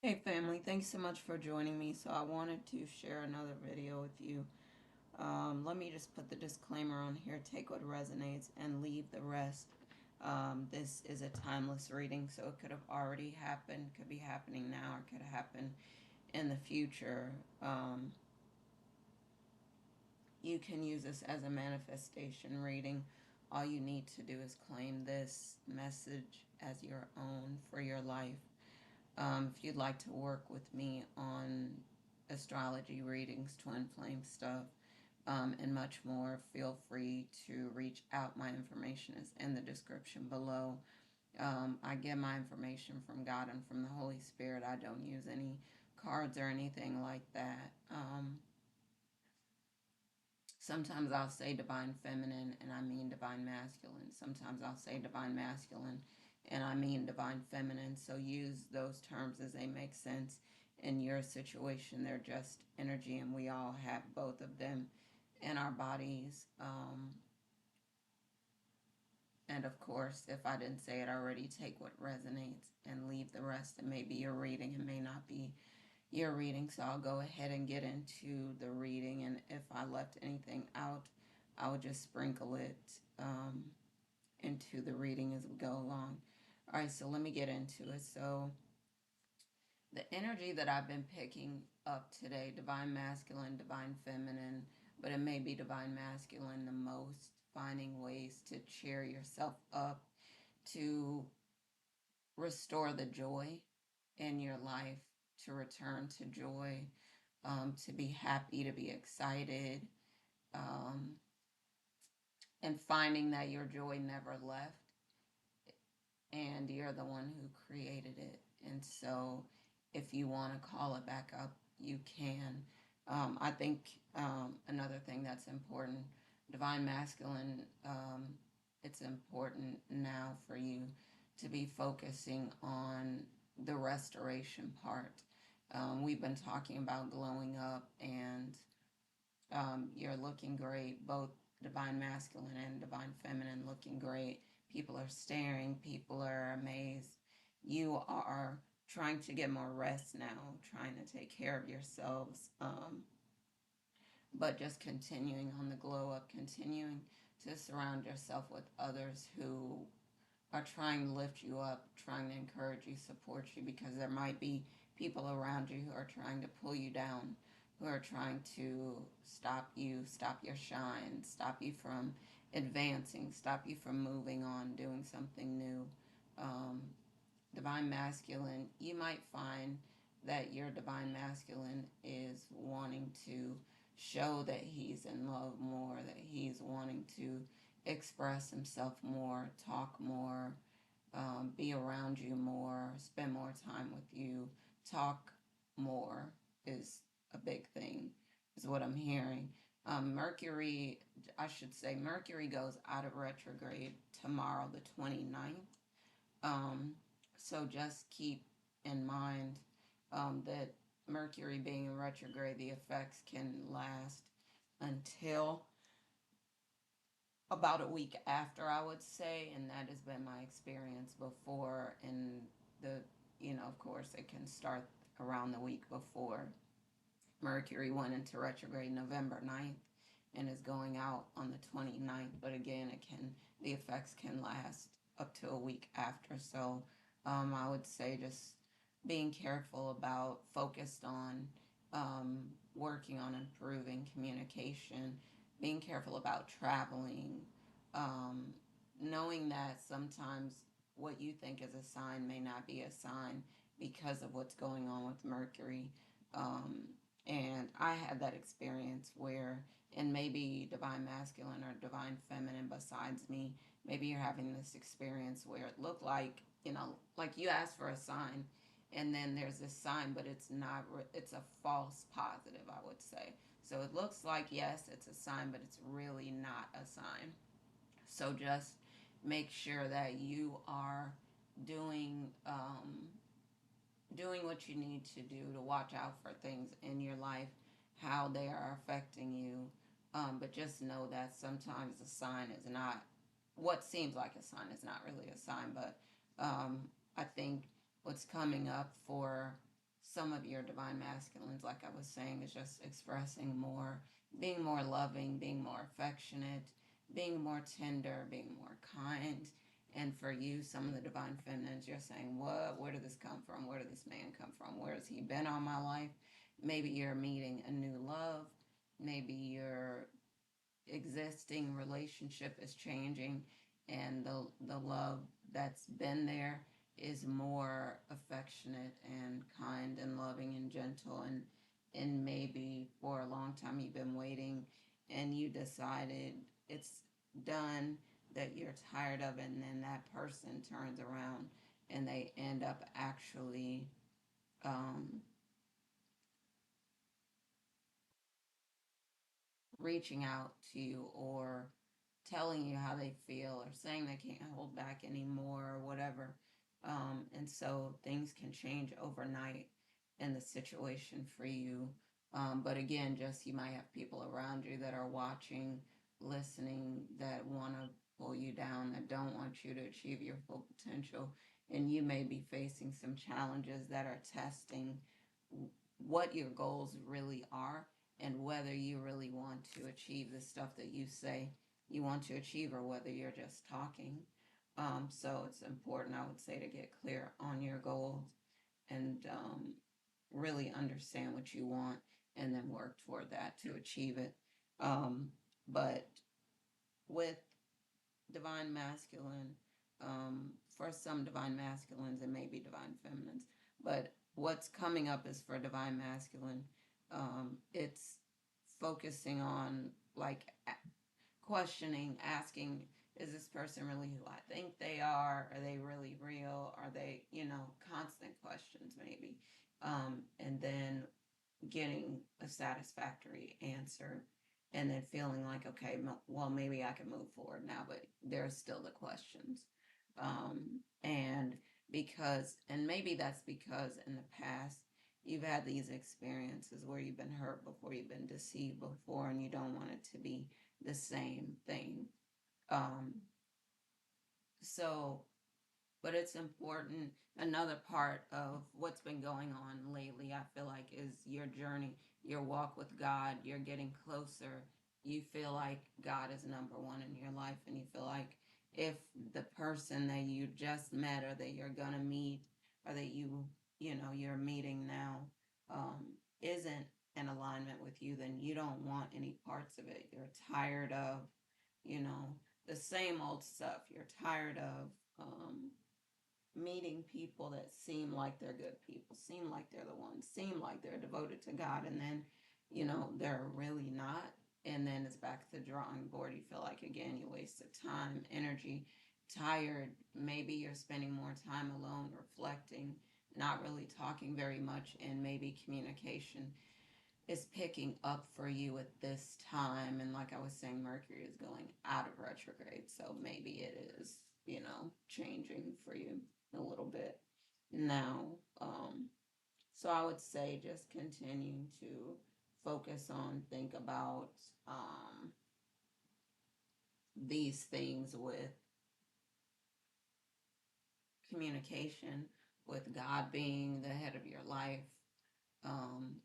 Hey family, thanks so much for joining me. So I wanted to share another video with you. Let me just put the disclaimer on here. Take what resonates and leave the rest. This is a timeless reading, so it could have already happened, could be happening now, or could happen in the future. You can use this as a manifestation reading. All you need to do is claim this message as your own for your life. If you'd like to work with me on astrology readings, twin flame stuff, and much more, feel free to reach out. My information is in the description below. I get my information from God and from the Holy Spirit. I don't use any cards or anything like that. Sometimes I'll say divine feminine and I mean divine masculine. Sometimes I'll say divine masculine and I mean divine feminine. So use those terms as they make sense in your situation. They're just energy and we all have both of them in our bodies. And of course, if I didn't say it already, take what resonates and leave the rest. It may be your reading, it may not be your reading. So I'll go ahead and get into the reading. And if I left anything out, I would just sprinkle it into the reading as we go along. All right, so let me get into it. So the energy that I've been picking up today, divine masculine, divine feminine, but it may be divine masculine the most, finding ways to cheer yourself up, to restore the joy in your life, to return to joy, to be happy, to be excited, um, and finding that your joy never left and you're the one who created it. And so if you want to call it back up, you can. I think another thing that's important, divine masculine, it's important now for you to be focusing on the restoration part. We've been talking about glowing up and you're looking great, both divine masculine and divine feminine looking great. People are staring, people are amazed. You are trying to get more rest now, trying to take care of yourselves, but just continuing on the glow up, continuing to surround yourself with others who are trying to lift you up, trying to encourage you, support you, because there might be people around you who are trying to pull you down, who are trying to stop you, stop your shine, stop you from advancing, stop you from moving on, doing something new. Um, Divine masculine, you might find that your divine masculine is wanting to show that he's in love more, that he's wanting to express himself more, talk more, be around you more, spend more time with you, talk more is a big thing, is what I'm hearing. Mercury, I should say, Mercury goes out of retrograde tomorrow, the 29th. Um, so just keep in mind that Mercury being in retrograde, the effects can last until about a week after, I would say, and that has been my experience before. And of course, it can start around the week before. Mercury went into retrograde November 9th and is going out on the 29th. But again, the effects can last up to a week after. So I would say just being careful about, focused on working on improving communication, being careful about traveling, knowing that sometimes what you think is a sign may not be a sign because of what's going on with Mercury. And I had that experience where, and maybe divine masculine or divine feminine besides me, maybe you're having this experience where it looked like, like you asked for a sign and then there's this sign, but it's not, it's a false positive, I would say. So it looks like, yes, it's a sign, but it's really not a sign. So just make sure that you are doing, doing what you need to do to watch out for things in your life, how they are affecting you. But just know that sometimes a sign is not, what seems like a sign is not really a sign. But I think what's coming up for some of your divine masculines, like I was saying, is just expressing more, being more loving, being more affectionate, being more tender, being more kind. And for you, some of the divine feminines, you're saying, what? Where did this come from? Where did this man come from? Where has he been all my life? Maybe you're meeting a new love. Maybe your existing relationship is changing, and the love that's been there is more affectionate and kind and loving and gentle, and maybe for a long time you've been waiting and you decided it's done, that you're tired of it, and then that person turns around and they end up actually um, reaching out to you or telling you how they feel or saying they can't hold back anymore or whatever. And so things can change overnight in the situation for you. But again, just you might have people around you that are watching, listening, that want to pull you down, that don't want you to achieve your full potential. And you may be facing some challenges that are testing what your goals really are and whether you really want to achieve the stuff that you say you want to achieve or whether you're just talking. So it's important, I would say, to get clear on your goals and really understand what you want and then work toward that to achieve it. But with divine masculine, for some divine masculines and maybe divine feminines, but what's coming up is for divine masculine. It's focusing on like questioning, asking, is this person really who I think they are? Are they really real? Are they, constant questions maybe? And then getting a satisfactory answer and then feeling like, okay, well, maybe I can move forward now, but there's still the questions. And and maybe that's because in the past, you've had these experiences where you've been hurt before, you've been deceived before, and you don't want it to be the same thing. Um, so but it's important. Another part of what's been going on lately, I feel like, is your journey, your walk with God. You're getting closer. You feel like God is number one in your life, and you feel like if the person that you just met or that you're gonna meet or that you're meeting now isn't in alignment with you, then you don't want any parts of it. You're tired of, you know, the same old stuff. You're tired of meeting people that seem like they're good people, seem like they're the ones, seem like they're devoted to God, and then, they're really not. And then it's back to the drawing board. You feel like, again, you wasted time, energy, tired. Maybe you're spending more time alone, reflecting, not really talking very much, and maybe communication is picking up for you at this time. And like I was saying, Mercury is going out of retrograde. So maybe it is, changing for you a little bit now. So I would say just continue to focus on, think about these things with communication, with God being the head of your life, um,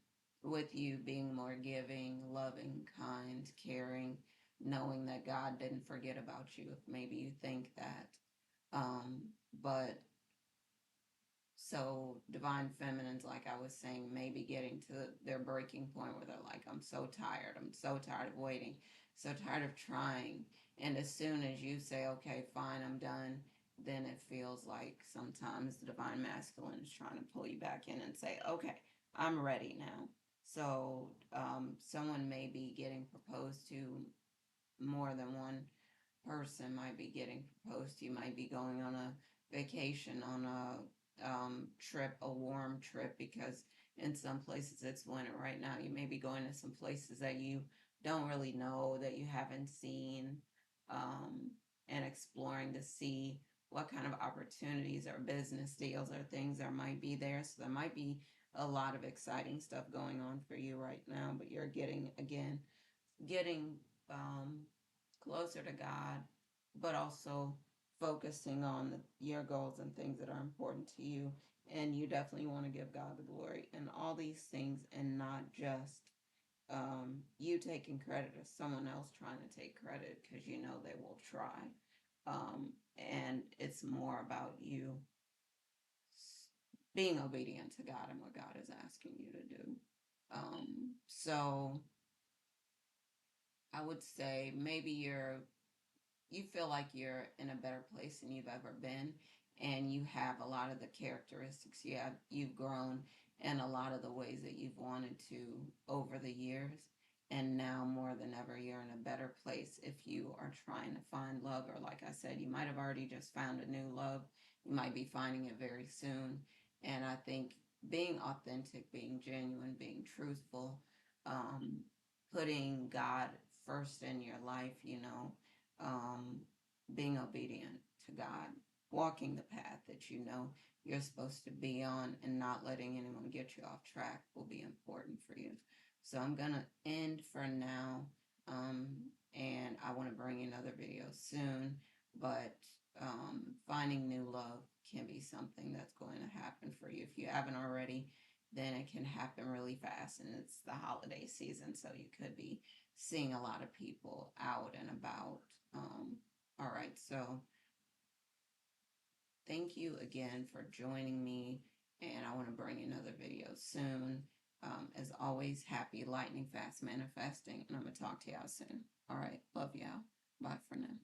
with you being more giving, loving, kind, caring, knowing that God didn't forget about you if maybe you think that. Um, but so divine feminines, like I was saying, maybe getting to their breaking point where they're like, I'm so tired. I'm so tired of waiting, so tired of trying. And as soon as you say, okay, fine, I'm done, then it feels like sometimes the divine masculine is trying to pull you back in and say, okay, I'm ready now. So someone may be getting proposed to, more than one person might be getting proposed to. You might be going on a vacation, on a trip, a warm trip, because in some places it's winter right now. You may be going to some places that you don't really know, that you haven't seen, um, and exploring to see what kind of opportunities or business deals or things there might be there. So there might be a lot of exciting stuff going on for you right now, but you're getting closer to God, but also focusing on your goals and things that are important to you. And you definitely want to give God the glory in all these things and not just you taking credit or someone else trying to take credit, because you know they will try. And it's more about you being obedient to God and what God is asking you to do. So I would say maybe you feel like you're in a better place than you've ever been, and you have a lot of the characteristics you've grown in a lot of the ways that you've wanted to over the years, and now more than ever you're in a better place if you are trying to find love, or like I said, you might have already just found a new love. You might be finding it very soon. And I think being authentic, being genuine, being truthful, um, putting God first in your life, um, being obedient to God, walking the path that you know you're supposed to be on, and not letting anyone get you off track will be important for you. So I'm going to end for now. Um, and I want to bring you another video soon, but finding new love can be something that's going to happen for you. If you haven't already, then it can happen really fast, and it's the holiday season, so you could be seeing a lot of people out and about. All right, so thank you again for joining me, and I want to bring you another video soon. As always, happy lightning fast manifesting, and I'm going to talk to y'all soon. All right, love y'all. Bye for now.